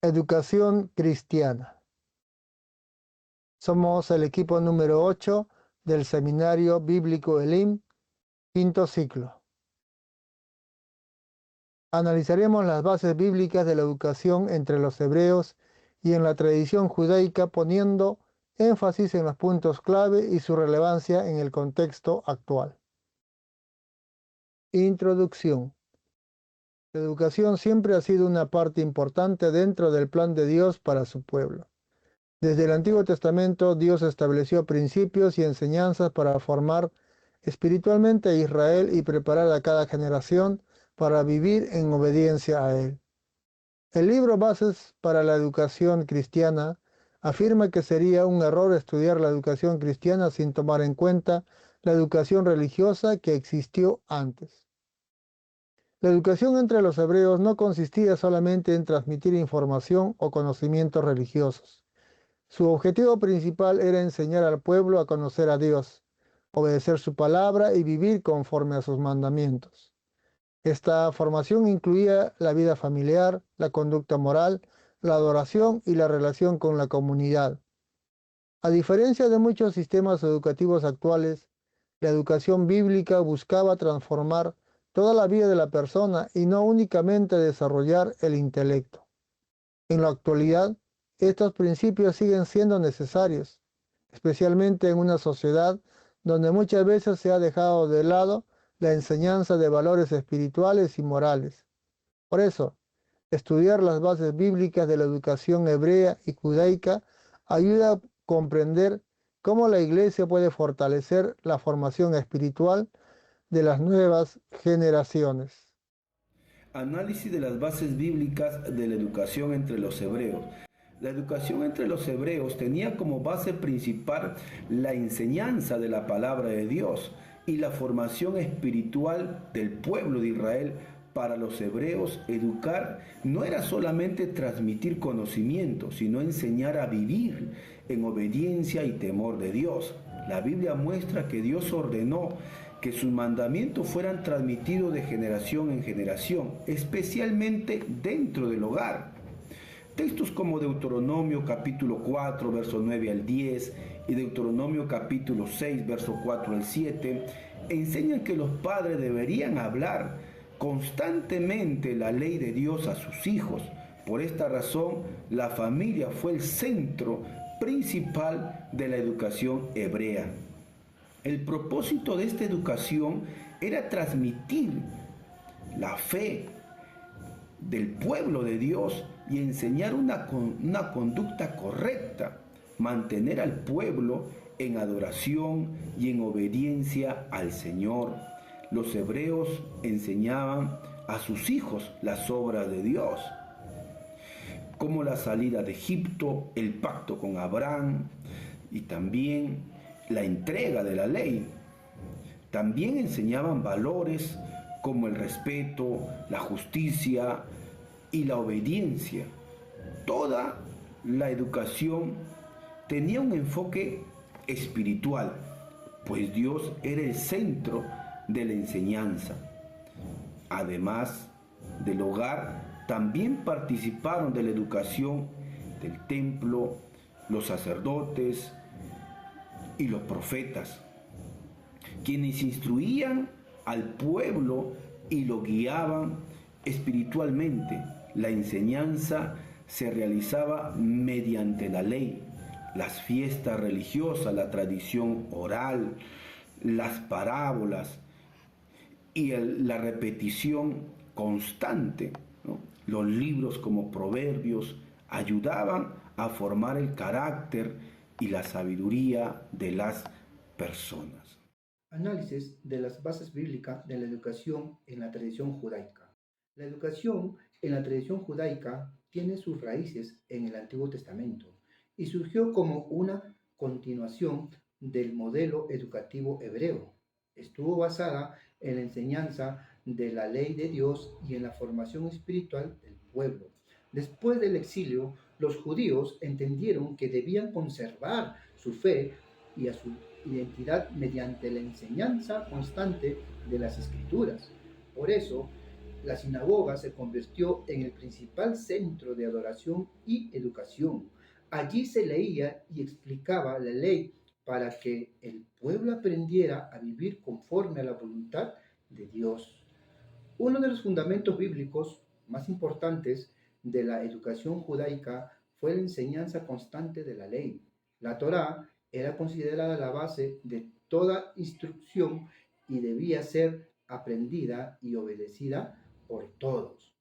Educación cristiana. Somos el equipo número 8 del Seminario Bíblico Elim, quinto ciclo. Analizaremos las bases bíblicas de la educación entre los hebreos y en la tradición judaica, poniendo énfasis en los puntos clave y su relevancia en el contexto actual. Introducción. La educación siempre ha sido una parte importante dentro del plan de Dios para su pueblo. Desde el Antiguo Testamento, Dios estableció principios y enseñanzas para formar espiritualmente a Israel y preparar a cada generación para vivir en obediencia a Él. El libro Bases para la Educación Cristiana afirma que sería un error estudiar la educación cristiana sin tomar en cuenta la educación religiosa que existió antes. La educación entre los hebreos no consistía solamente en transmitir información o conocimientos religiosos. Su objetivo principal era enseñar al pueblo a conocer a Dios, obedecer su palabra y vivir conforme a sus mandamientos. Esta formación incluía la vida familiar, la conducta moral, la adoración y la relación con la comunidad. A diferencia de muchos sistemas educativos actuales, la educación bíblica buscaba transformar toda la vida de la persona y no únicamente desarrollar el intelecto. En la actualidad, estos principios siguen siendo necesarios, especialmente en una sociedad donde muchas veces se ha dejado de lado la enseñanza de valores espirituales y morales. Por eso, estudiar las bases bíblicas de la educación hebrea y judaica ayuda a comprender cómo la Iglesia puede fortalecer la formación espiritual de las nuevas generaciones. Análisis de las bases bíblicas de la educación entre los hebreos. La educación entre los hebreos tenía como base principal la enseñanza de la palabra de Dios y la formación espiritual del pueblo de Israel. Para los hebreos, educar no era solamente transmitir conocimiento, sino enseñar a vivir en obediencia y temor de Dios. La Biblia muestra que Dios ordenó que sus mandamientos fueran transmitidos de generación en generación, especialmente dentro del hogar. Textos como Deuteronomio capítulo 4, versos 9 al 10 y Deuteronomio capítulo 6, versos 4 al 7, enseñan que los padres deberían hablar constantemente la ley de Dios a sus hijos. Por esta razón, la familia fue el centro principal de la educación hebrea. El propósito de esta educación era transmitir la fe del pueblo de Dios y enseñar una conducta correcta, mantener al pueblo en adoración y en obediencia al Señor. Los hebreos enseñaban a sus hijos las obras de Dios, como la salida de Egipto, el pacto con Abraham y también la entrega de la ley. También enseñaban valores como el respeto, la justicia y la obediencia. Toda la educación tenía un enfoque espiritual, pues Dios era el centro de la enseñanza. Además del hogar, también participaron de la educación del templo, los sacerdotes y los profetas, quienes instruían al pueblo y lo guiaban espiritualmente. La enseñanza se realizaba mediante la ley, las fiestas religiosas, la tradición oral, las parábolas y la repetición constante, ¿no? Los libros como Proverbios ayudaban a formar el carácter y la sabiduría de las personas. Análisis de las bases bíblicas de la educación en la tradición judaica. La educación en la tradición judaica tiene sus raíces en el Antiguo Testamento y surgió como una continuación del modelo educativo hebreo. Estuvo basada en la enseñanza de la ley de Dios y en la formación espiritual del pueblo. Después del exilio, los judíos entendieron que debían conservar su fe y a su identidad mediante la enseñanza constante de las escrituras. Por eso, la sinagoga se convirtió en el principal centro de adoración y educación. Allí se leía y explicaba la ley para que el pueblo aprendiera a vivir conforme a la voluntad de Dios. Uno de los fundamentos bíblicos más importantes de la educación judaica fue la enseñanza constante de la ley. La Torá era considerada la base de toda instrucción y debía ser aprendida y obedecida por todos.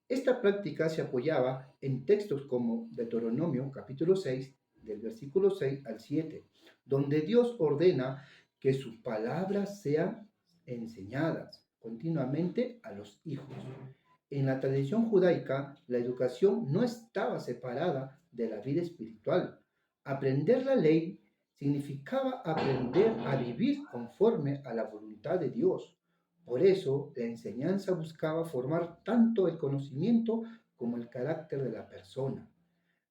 Esta práctica se apoyaba en textos como Deuteronomio capítulo 6, del versículo 6 al 7, donde Dios ordena que sus palabras sean enseñadas continuamente a los hijos. En la tradición judaica, la educación no estaba separada de la vida espiritual. Aprender la ley significaba aprender a vivir conforme a la voluntad de Dios. Por eso, la enseñanza buscaba formar tanto el conocimiento como el carácter de la persona.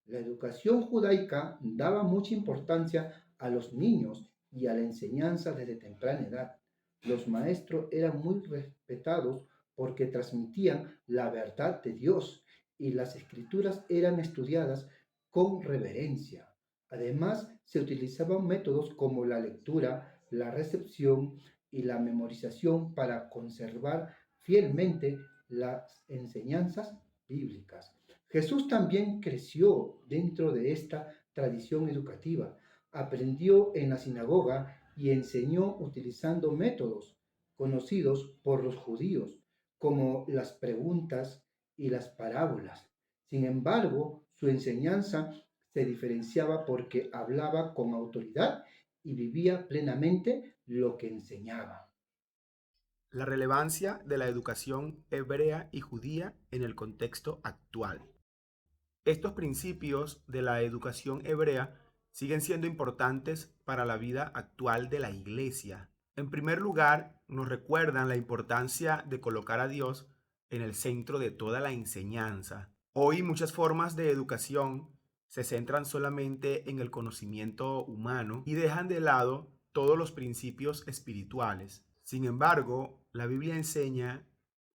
La educación judaica daba mucha importancia a los niños y a la enseñanza desde temprana edad. Los maestros eran muy respetados porque transmitían la verdad de Dios y las escrituras eran estudiadas con reverencia. Además, se utilizaban métodos como la lectura, la recepción y la memorización para conservar fielmente las enseñanzas bíblicas. Jesús también creció dentro de esta tradición educativa. Aprendió en la sinagoga y enseñó utilizando métodos conocidos por los judíos, como las preguntas y las parábolas. Sin embargo, su enseñanza se diferenciaba porque hablaba con autoridad y vivía plenamente lo que enseñaba. La relevancia de la educación hebrea y judía en el contexto actual. Estos principios de la educación hebrea siguen siendo importantes para la vida actual de la Iglesia. En primer lugar, nos recuerdan la importancia de colocar a Dios en el centro de toda la enseñanza. Hoy muchas formas de educación se centran solamente en el conocimiento humano y dejan de lado todos los principios espirituales. Sin embargo, la Biblia enseña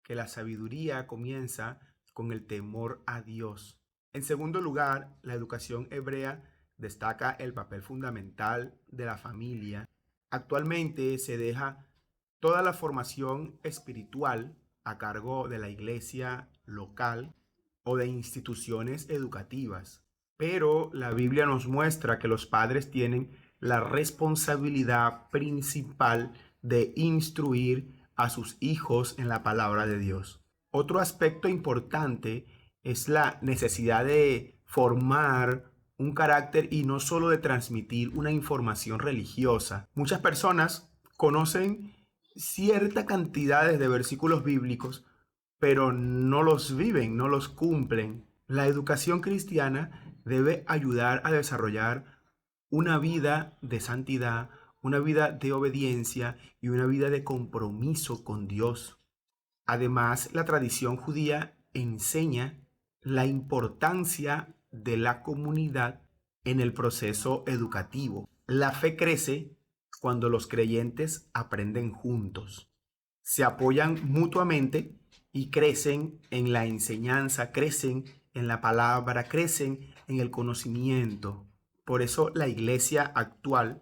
que la sabiduría comienza con el temor a Dios. En segundo lugar, la educación hebrea destaca el papel fundamental de la familia. Actualmente se deja toda la formación espiritual a cargo de la iglesia local o de instituciones educativas. Pero la Biblia nos muestra que los padres tienen la responsabilidad principal de instruir a sus hijos en la palabra de Dios. Otro aspecto importante es la necesidad de formar un carácter y no solo de transmitir una información religiosa. Muchas personas conocen cierta cantidad de versículos bíblicos, pero no los viven, no los cumplen. La educación cristiana debe ayudar a desarrollar una vida de santidad, una vida de obediencia y una vida de compromiso con Dios. Además, la tradición judía enseña la importancia de la comunidad en el proceso educativo. La fe crece cuando los creyentes aprenden juntos, se apoyan mutuamente y crecen en la enseñanza, crecen en la palabra, crecen en el conocimiento. Por eso la iglesia actual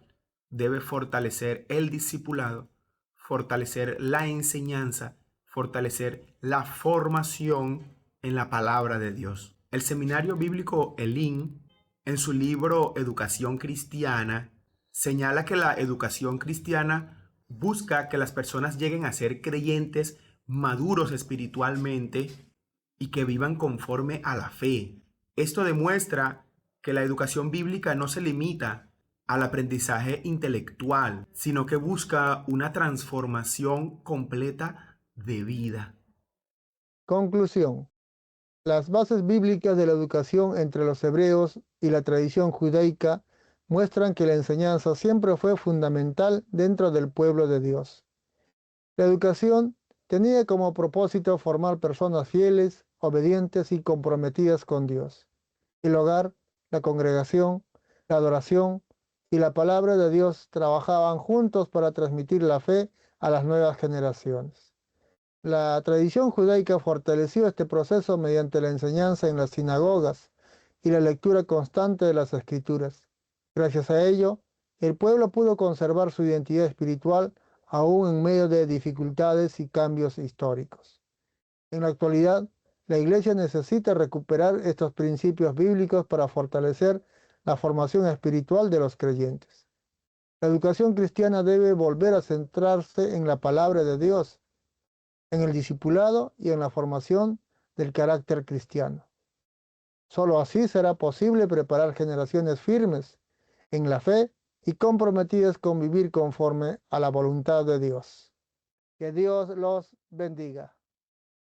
debe fortalecer el discipulado, fortalecer la enseñanza, fortalecer la formación en la palabra de Dios. El seminario bíblico Elim, en su libro Educación Cristiana, señala que la educación cristiana busca que las personas lleguen a ser creyentes maduros espiritualmente y que vivan conforme a la fe. Esto demuestra que la educación bíblica no se limita al aprendizaje intelectual, sino que busca una transformación completa de vida. Conclusión. Las bases bíblicas de la educación entre los hebreos y la tradición judaica muestran que la enseñanza siempre fue fundamental dentro del pueblo de Dios. La educación tenía como propósito formar personas fieles, obedientes y comprometidas con Dios. El hogar, la congregación, la adoración y la palabra de Dios trabajaban juntos para transmitir la fe a las nuevas generaciones. La tradición judaica fortaleció este proceso mediante la enseñanza en las sinagogas y la lectura constante de las Escrituras. Gracias a ello, el pueblo pudo conservar su identidad espiritual aún en medio de dificultades y cambios históricos. En la actualidad, la Iglesia necesita recuperar estos principios bíblicos para fortalecer la formación espiritual de los creyentes. La educación cristiana debe volver a centrarse en la palabra de Dios, en el discipulado y en la formación del carácter cristiano. Solo así será posible preparar generaciones firmes en la fe y comprometidas con vivir conforme a la voluntad de Dios. Que Dios los bendiga.